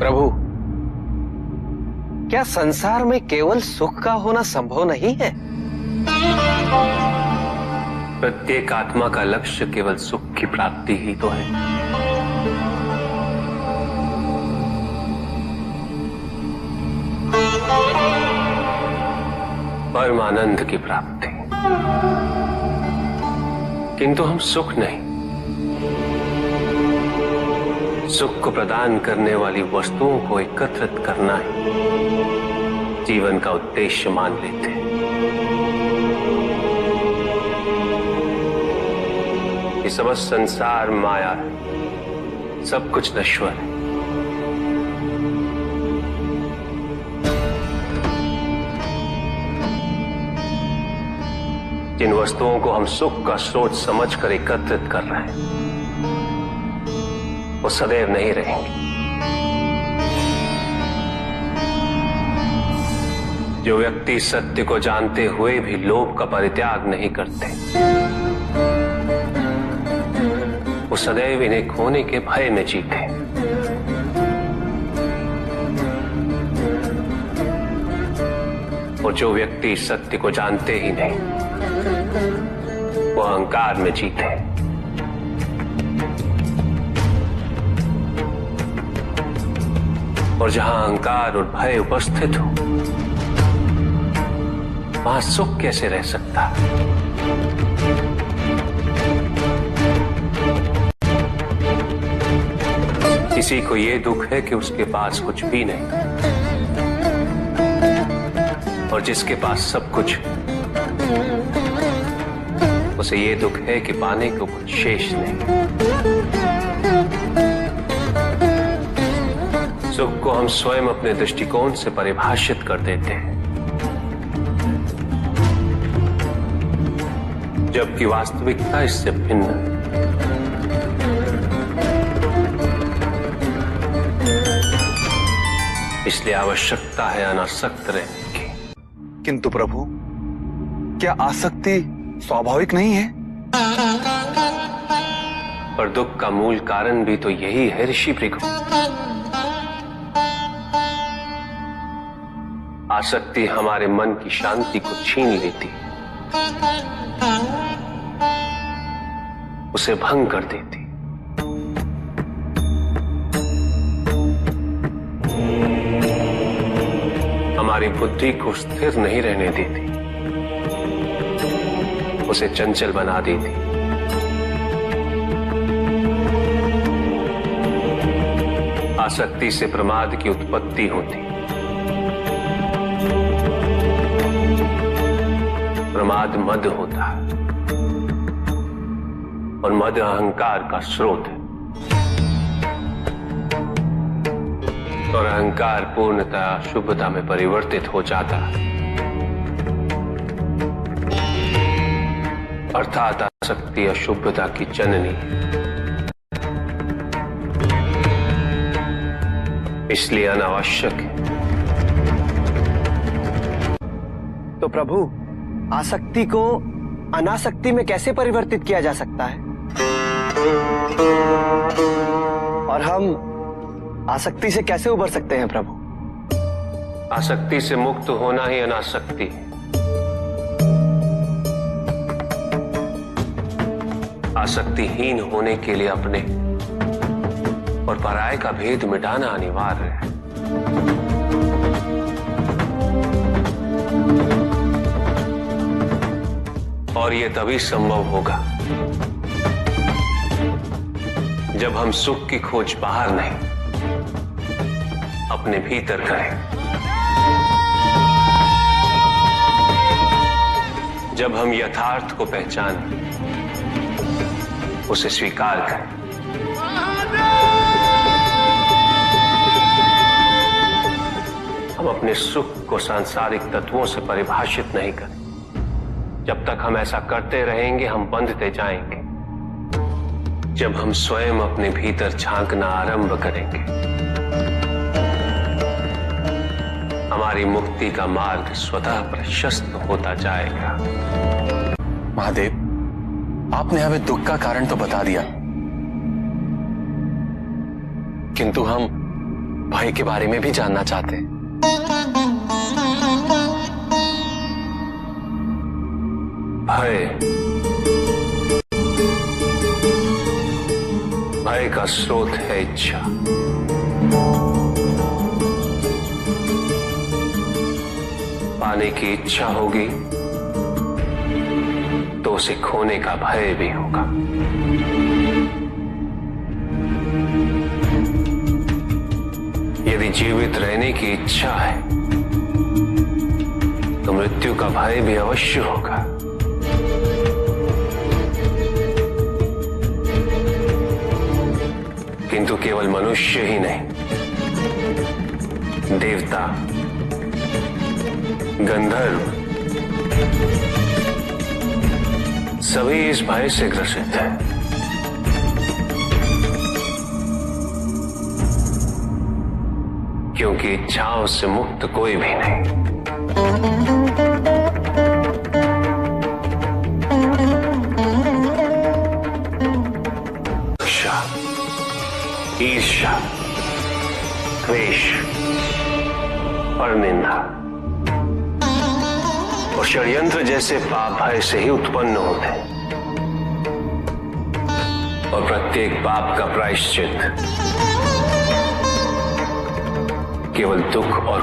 प्रभु, क्या संसार में केवल सुख का होना संभव नहीं है? प्रत्येक आत्मा का लक्ष्य केवल सुख की प्राप्ति ही तो है। परमानंद की प्राप्ति। किंतु हम सुख नहीं, सुख को प्रदान करने वाली वस्तुओं को एकत्रित करना ही जीवन का उद्देश्य मान लेते हैं। ये समस्त संसार माया है, सब कुछ नश्वर है। जिन वस्तुओं को हम सुख का स्रोत समझकर एकत्रित कर रहे हैं वो सदैव नहीं रहेंगे। जो व्यक्ति सत्य को जानते हुए भी लोभ का परित्याग नहीं करते, वो सदैव इन्हें खोने के भय में जीते। और जो व्यक्ति सत्य को जानते ही नहीं, वो अहंकार में जीते। और जहां अहंकार और भय उपस्थित हो, वहां सुख कैसे रह सकता? किसी को यह दुख है कि उसके पास कुछ भी नहीं, और जिसके पास सब कुछ, उसे ये दुख है कि पाने को कुछ शेष नहीं। सुख को हम स्वयं अपने दृष्टिकोण से परिभाषित कर देते हैं, जबकि वास्तविकता इससे भिन्न है। इसलिए आवश्यकता है अनासक्त रहने की। किंतु प्रभु, क्या आसक्ति स्वाभाविक नहीं है? पर दुख का मूल कारण भी तो यही है ऋषि भृगु। आसक्ति हमारे मन की शांति को छीन लेती, उसे भंग कर देती। हमारी बुद्धि को स्थिर नहीं रहने देती, उसे चंचल बना देती। आसक्ति से प्रमाद की उत्पत्ति होती, प्रमाद मद होता है, और मद अहंकार का स्रोत है। और अहंकार पूर्णतः अशुभता में परिवर्तित हो जाता है, अर्थात आसक्ति अशुभता की जननी। इसलिए अनावश्यक है। तो प्रभु, आसक्ति को अनासक्ति में कैसे परिवर्तित किया जा सकता है? और हम आसक्ति से कैसे उबर सकते हैं प्रभु? आसक्ति से मुक्त होना ही अनासक्ति है। आसक्तिहीन होने के लिए अपने और पराये का भेद मिटाना अनिवार्य है। और यह तभी संभव होगा जब हम सुख की खोज बाहर नहीं, अपने भीतर करें। जब हम यथार्थ को पहचानें, उसे स्वीकार करें। हम अपने सुख को सांसारिक तत्वों से परिभाषित नहीं करें। जब तक हम ऐसा करते रहेंगे, हम बंधते जाएंगे। जब हम स्वयं अपने भीतर झांकना आरंभ करेंगे, हमारी मुक्ति का मार्ग स्वतः प्रशस्त होता जाएगा। महादेव, आपने हमें दुख का कारण तो बता दिया, किंतु हम भाई के बारे में भी जानना चाहते हैं। भय का स्रोत है इच्छा। पाने की इच्छा होगी तो उसे खोने का भय भी होगा। यदि जीवित रहने की इच्छा है तो मृत्यु का भय भी अवश्य होगा। किंतु केवल मनुष्य ही नहीं, देवता, गंधर्व सभी इस भय से ग्रसित हैं। क्योंकि इच्छाओं से मुक्त कोई भी नहीं। ईर्ष्या, द्वेष, परनिंदा और षड्यंत्र जैसे पाप भय से ही उत्पन्न होते हैं। और प्रत्येक पाप का प्रायश्चित केवल दुख और